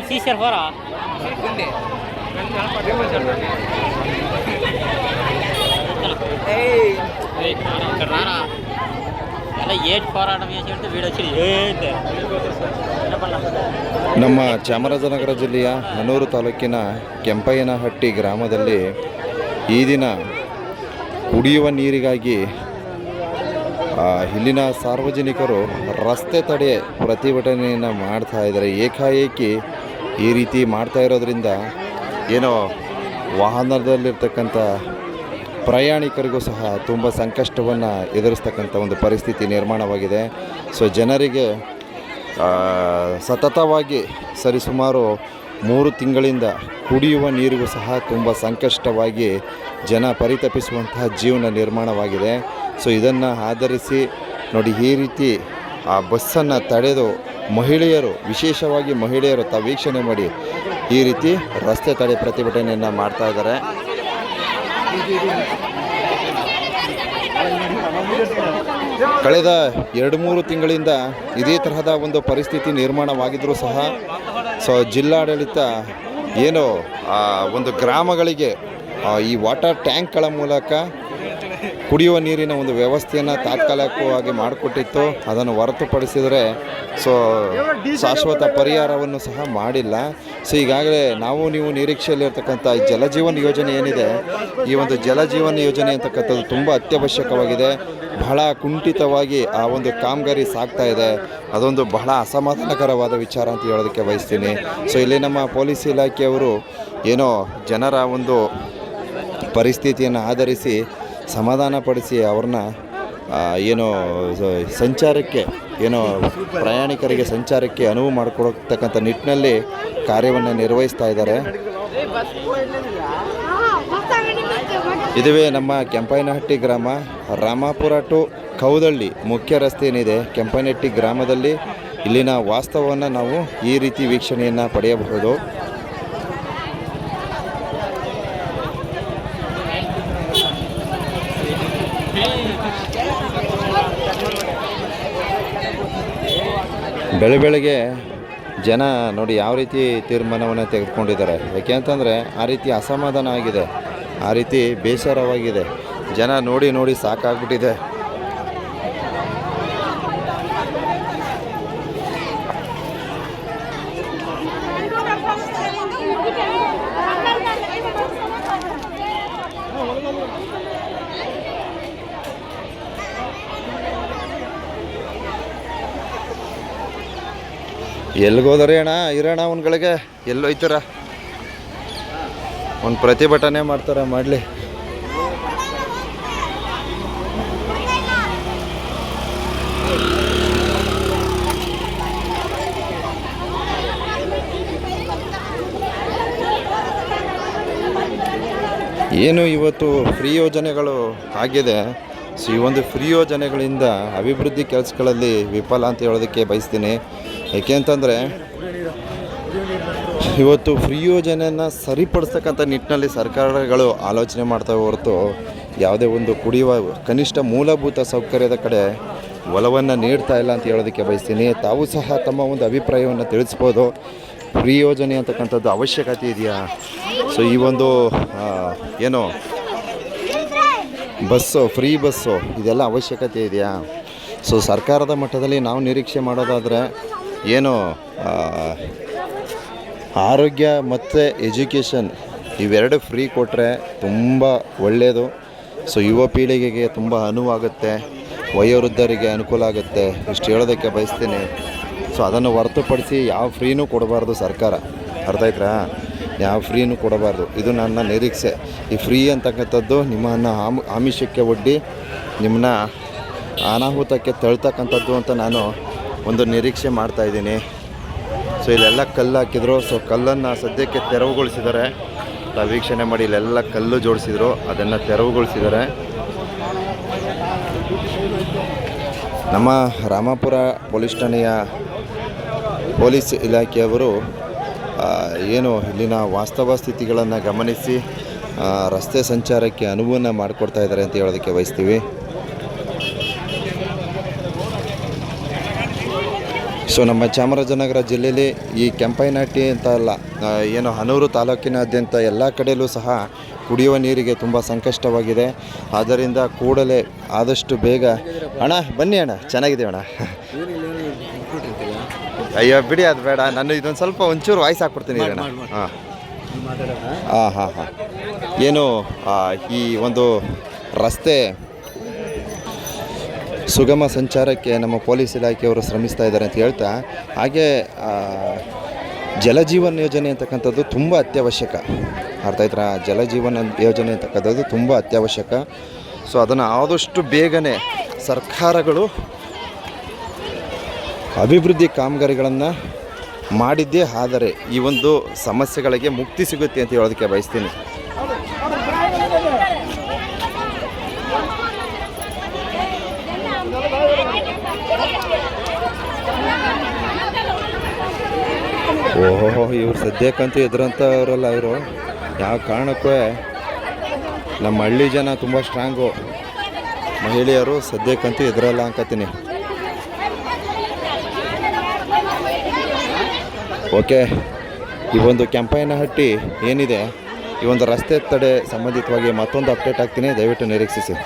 Caesar ಫೋರ ನಮ್ಮ ಚಾಮರಾಜನಗರ ಜಿಲ್ಲೆಯ ಹನೂರು ತಾಲೂಕಿನ ಕೆಂಪಯ್ಯನಹಟ್ಟಿ ಗ್ರಾಮದಲ್ಲಿ ಈ ದಿನ ಕುಡಿಯುವ ನೀರಿಗಾಗಿ ಇಲ್ಲಿನ ಸಾರ್ವಜನಿಕರು ರಸ್ತೆ ತಡೆ ಪ್ರತಿಭಟನೆಯನ್ನು ಮಾಡ್ತಾ ಇದ್ದಾರೆ. ಏಕಾಏಕಿ ಈ ರೀತಿ ಮಾಡ್ತಾ ಇರೋದ್ರಿಂದ ಏನೋ ವಾಹನದಲ್ಲಿರ್ತಕ್ಕಂಥ ಪ್ರಯಾಣಿಕರಿಗೂ ಸಹ ತುಂಬ ಸಂಕಷ್ಟವನ್ನು ಎದುರಿಸ್ತಕ್ಕಂಥ ಒಂದು ಪರಿಸ್ಥಿತಿ ನಿರ್ಮಾಣವಾಗಿದೆ. ಸೊ ಜನರಿಗೆ ಸತತವಾಗಿ ಸರಿಸುಮಾರು 3 ತಿಂಗಳಿಂದ ಕುಡಿಯುವ ನೀರಿಗೂ ಸಹ ತುಂಬ ಸಂಕಷ್ಟವಾಗಿ ಜನ ಪರಿತಪಿಸುವಂತಹ ಜೀವನ ನಿರ್ಮಾಣವಾಗಿದೆ. ಸೊ ಇದನ್ನು ಆಧರಿಸಿ ನೋಡಿ, ಈ ರೀತಿ ಆ ಬಸ್ಸನ್ನು ತಡೆದು ಮಹಿಳೆಯರು, ವಿಶೇಷವಾಗಿ ಮಹಿಳೆಯರು ತಾವು ವೀಕ್ಷಣೆ ಮಾಡಿ ಈ ರೀತಿ ರಸ್ತೆ ತಡೆ ಪ್ರತಿಭಟನೆಯನ್ನು ಮಾಡ್ತಾ ಇದ್ದಾರೆ. ಕಳೆದ 2-3 ತಿಂಗಳಿಂದ ಇದೇ ತರಹದ ಒಂದು ಪರಿಸ್ಥಿತಿ ನಿರ್ಮಾಣವಾಗಿದ್ದರೂ ಸಹ ಸೊ ಜಿಲ್ಲಾಡಳಿತ ಏನೋ ಒಂದು ಗ್ರಾಮಗಳಿಗೆ ಈ ವಾಟರ್ ಟ್ಯಾಂಕ್ಗಳ ಮೂಲಕ ಕುಡಿಯುವ ನೀರಿನ ಒಂದು ವ್ಯವಸ್ಥೆಯನ್ನು ತಾತ್ಕಾಲಿಕವಾಗಿ ಮಾಡಿಕೊಟ್ಟಿತ್ತು. ಅದನ್ನು ಹೊರತುಪಡಿಸಿದರೆ ಸೊ ಶಾಶ್ವತ ಪರಿಹಾರವನ್ನು ಸಹ ಮಾಡಿಲ್ಲ. ಸೊ ಈಗಾಗಲೇ ನೀವು ನಿರೀಕ್ಷೆಯಲ್ಲಿರ್ತಕ್ಕಂಥ ಜಲಜೀವನ್ ಯೋಜನೆ ಏನಿದೆ, ಈ ಒಂದು ಜಲಜೀವನ್ ಯೋಜನೆ ಅಂತಕ್ಕಂಥದ್ದು ತುಂಬ ಅತ್ಯವಶ್ಯಕವಾಗಿದೆ. ಬಹಳ ಕುಂಠಿತವಾಗಿ ಆ ಒಂದು ಕಾಮಗಾರಿ ಸಾಗ್ತಾ ಇದೆ. ಅದೊಂದು ಬಹಳ ಅಸಮಾಧಾನಕರವಾದ ವಿಚಾರ ಅಂತ ಹೇಳೋದಕ್ಕೆ ಬಯಸ್ತೀನಿ. ಸೊ ಇಲ್ಲಿ ನಮ್ಮ ಪೊಲೀಸ್ ಇಲಾಖೆಯವರು ಏನೋ ಜನರ ಒಂದು ಪರಿಸ್ಥಿತಿಯನ್ನು ಆಧರಿಸಿ ಸಮಾಧಾನಪಡಿಸಿ ಅವ್ರನ್ನ ಏನೋ ಸಂಚಾರಕ್ಕೆ ಪ್ರಯಾಣಿಕರಿಗೆ ಸಂಚಾರಕ್ಕೆ ಅನುವು ಮಾಡಿಕೊಡ್ತಕ್ಕಂಥ ನಿಟ್ಟಿನಲ್ಲಿ ಕಾರ್ಯವನ್ನು ನಿರ್ವಹಿಸ್ತಾ ಇದ್ದಾರೆ. ಇದುವೇ ನಮ್ಮ ಕೆಂಪಯ್ಯನಹಟ್ಟಿ ಗ್ರಾಮ, ರಾಮಾಪುರ ಟು ಕೌದಳ್ಳಿ ಮುಖ್ಯ ರಸ್ತೆ ಏನಿದೆ ಕೆಂಪಯ್ಯನಹಟ್ಟಿ ಗ್ರಾಮದಲ್ಲಿ ಇಲ್ಲಿನ ವಾಸ್ತವವನ್ನು ನಾವು ಈ ರೀತಿ ವೀಕ್ಷಣೆಯನ್ನು ಪಡೆಯಬಹುದು. ಬೆಳಗ್ಗೆ ಜನ ನೋಡಿ ಯಾವ ರೀತಿ ತೀರ್ಮಾನವನ್ನು ತೆಗೆದುಕೊಂಡಿದ್ದಾರೆ. ಯಾಕೆ ಅಂತಂದರೆ ಆ ರೀತಿ ಅಸಮಾಧಾನ ಆಗಿದೆ, ಆ ರೀತಿ ಬೇಸರವಾಗಿದೆ. ಜನ ನೋಡಿ ಸಾಕಾಗ್ಬಿಟ್ಟಿದೆ. ಎಲ್ಲಿಗೋದರೆ ಅಣ್ಣ ಇರೋಣ ಅವನ್ಗಳಿಗೆ ಎಲ್ಲೋಯ್ತಾರ, ಒಂದು ಪ್ರತಿಭಟನೆ ಮಾಡ್ತಾರ, ಮಾಡಲಿ. ಏನು ಇವತ್ತು ಫ್ರೀ ಯೋಜನೆಗಳು ಆಗಿದೆ. ಸೊ ಈ ಒಂದು ಫ್ರೀ ಯೋಜನೆಗಳಿಂದ ಅಭಿವೃದ್ಧಿ ಕೆಲಸಗಳಲ್ಲಿ ವಿಫಲ ಅಂತ ಹೇಳೋದಕ್ಕೆ ಬಯಸ್ತೀನಿ. ಏಕೆ ಅಂತಂದರೆ ಇವತ್ತು ಫ್ರೀ ಯೋಜನೆಯನ್ನು ಸರಿಪಡಿಸ್ತಕ್ಕಂಥ ನಿಟ್ಟಿನಲ್ಲಿ ಸರ್ಕಾರಗಳು ಆಲೋಚನೆ ಮಾಡ್ತವೆ ಹೊರತು ಯಾವುದೇ ಒಂದು ಕುಡಿಯುವ ಕನಿಷ್ಠ ಮೂಲಭೂತ ಸೌಕರ್ಯದ ಕಡೆ ಒಲವನ್ನು ನೀಡ್ತಾ ಇಲ್ಲ ಅಂತ ಹೇಳೋದಕ್ಕೆ ಬಯಸ್ತೀನಿ. ತಾವು ಸಹ ತಮ್ಮ ಒಂದು ಅಭಿಪ್ರಾಯವನ್ನು ತಿಳಿಸ್ಬೋದು. ಫ್ರೀ ಯೋಜನೆ ಅಂತಕ್ಕಂಥದ್ದು ಅವಶ್ಯಕತೆ ಇದೆಯಾ? ಸೊ ಈ ಒಂದು ಏನು ಫ್ರೀ ಬಸ್ಸು ಇದೆಲ್ಲ ಅವಶ್ಯಕತೆ ಇದೆಯಾ? ಸೊ ಸರ್ಕಾರದ ಮಟ್ಟದಲ್ಲಿ ನಾವು ನಿರೀಕ್ಷೆ ಮಾಡೋದಾದರೆ ಏನು ಆರೋಗ್ಯ ಮತ್ತು ಎಜುಕೇಷನ್ ಇವೆರಡು ಫ್ರೀ ಕೊಟ್ಟರೆ ತುಂಬ ಒಳ್ಳೆಯದು. ಸೊ ಯುವ ಪೀಳಿಗೆಗೆ ತುಂಬ ಅನುವಾಗುತ್ತೆ, ವಯೋವೃದ್ಧರಿಗೆ ಅನುಕೂಲ ಆಗುತ್ತೆ, ಇಷ್ಟು ಹೇಳೋದಕ್ಕೆ ಬಯಸ್ತೀನಿ. ಸೊ ಅದನ್ನು ಹೊರತುಪಡಿಸಿ ಯಾವ ಫ್ರೀನೂ ಕೊಡಬಾರ್ದು ಸರ್ಕಾರ, ಅರ್ಥ ಆಯ್ತಾ? ಯಾವ ಫ್ರೀನೂ ಕೊಡಬಾರ್ದು, ಇದು ನನ್ನ ನಿರೀಕ್ಷೆ. ಈ ಫ್ರೀ ಅಂತಕ್ಕಂಥದ್ದು ನಿಮ್ಮನ್ನು ಆಮಿಷಕ್ಕೆ ಒಡ್ಡಿ ನಿಮ್ಮನ್ನ ಅನಾಹುತಕ್ಕೆ ತಳ್ತಕ್ಕಂಥದ್ದು ಅಂತ ನಾನು ಒಂದು ನಿರೀಕ್ಷೆ ಮಾಡ್ತಾಯಿದ್ದೀನಿ. ಸೊ ಇಲ್ಲೆಲ್ಲ ಕಲ್ಲು ಹಾಕಿದ್ರು. ಸೊ ಕಲ್ಲನ್ನು ಸದ್ಯಕ್ಕೆ ತೆರವುಗೊಳಿಸಿದ್ದಾರೆ. ವೀಕ್ಷಣೆ ಮಾಡಿ, ಇಲ್ಲೆಲ್ಲ ಕಲ್ಲು ಜೋಡಿಸಿದ್ರು, ಅದನ್ನು ತೆರವುಗೊಳಿಸಿದ್ದಾರೆ. ನಮ್ಮ ರಾಮಾಪುರ ಪೊಲೀಸ್ ಠಾಣೆಯ ಪೊಲೀಸ್ ಇಲಾಖೆಯವರು ಏನು ಇಲ್ಲಿನ ವಾಸ್ತವ ಸ್ಥಿತಿಗಳನ್ನು ಗಮನಿಸಿ ರಸ್ತೆ ಸಂಚಾರಕ್ಕೆ ಅನುವನ್ನ ಮಾಡಿಕೊಡ್ತಾ ಇದ್ದಾರೆ ಅಂತ ಹೇಳೋದಕ್ಕೆ ಬಯಸ್ತೀವಿ. ಸೊ ನಮ್ಮ ಚಾಮರಾಜನಗರ ಜಿಲ್ಲೆಯಲ್ಲಿ ಈ ಕೆಂಪೈನಹಟ್ಟಿ ಅಂತ ಅಲ್ಲ, ಏನು ಹನೂರು ತಾಲೂಕಿನಾದ್ಯಂತ ಎಲ್ಲ ಕಡೆಯಲ್ಲೂ ಸಹ ಕುಡಿಯುವ ನೀರಿಗೆ ತುಂಬ ಸಂಕಷ್ಟವಾಗಿದೆ. ಆದ್ದರಿಂದ ಕೂಡಲೇ ಆದಷ್ಟು ಬೇಗ ಅಣ್ಣ ಬನ್ನಿ ಅಣ್ಣ, ಚೆನ್ನಾಗಿದೆ ಅಣ್ಣ. ಅಯ್ಯೋ ಬಿಡಿ, ಅದು ಬೇಡ, ನಾನು ಇದೊಂದು ಸ್ವಲ್ಪ ಒಂಚೂರು ವಾಯ್ಸ್ ಹಾಕ್ಬಿಡ್ತೀನಿ ಅಣ್ಣ. ಹಾಂ ಹಾಂ ಹಾಂ ಹಾಂ ಏನು ಈ ಒಂದು ರಸ್ತೆ ಸುಗಮ ಸಂಚಾರಕ್ಕೆ ನಮ್ಮ ಪೊಲೀಸ್ ಇಲಾಖೆಯವರು ಶ್ರಮಿಸ್ತಾ ಇದ್ದಾರೆ ಅಂತ ಹೇಳ್ತಾ, ಹಾಗೆ ಜಲಜೀವನ್ ಯೋಜನೆ ಅಂತಕ್ಕಂಥದ್ದು ತುಂಬ ಅತ್ಯವಶ್ಯಕ. ಅರ್ಥ ಆಯ್ತಾ? ಜಲಜೀವನ ಯೋಜನೆ ಅಂತಕ್ಕಂಥದ್ದು ತುಂಬ ಅತ್ಯವಶ್ಯಕ. ಸೊ ಅದನ್ನು ಆದಷ್ಟು ಬೇಗನೆ ಸರ್ಕಾರಗಳು ಅಭಿವೃದ್ಧಿ ಕಾಮಗಾರಿಗಳನ್ನು ಮಾಡಿದ್ದೇ ಆದರೆ ಈ ಒಂದು ಸಮಸ್ಯೆಗಳಿಗೆ ಮುಕ್ತಿ ಸಿಗುತ್ತೆ ಅಂತ ಹೇಳೋದಕ್ಕೆ ಬಯಸ್ತೀನಿ. ಓಹೋ, ಇವ್ರು ಸದ್ಯಕ್ಕಂತೂ ಎದುರಂಥವ್ರಲ್ಲ ಇವರು. ಯಾವ ಕಾರಣಕ್ಕೂ ನಮ್ಮ ಹಳ್ಳಿ ಜನ ತುಂಬ ಸ್ಟ್ರಾಂಗು, ಮಹಿಳೆಯರು ಸದ್ಯಕ್ಕಂತೂ ಎದುರಲ್ಲ ಅನ್ಕೋತೀನಿ. ಓಕೆ, ಈ ಒಂದು ಕೆಂಪೈನಹಟ್ಟಿ ಏನಿದೆ, ಈ ಒಂದು ರಸ್ತೆ ತಡೆ ಸಂಬಂಧಿತವಾಗಿ ಮತ್ತೊಂದು ಅಪ್ಡೇಟ್ ಆಗ್ತೀನಿ, ದಯವಿಟ್ಟು ನಿರೀಕ್ಷಿಸಿ.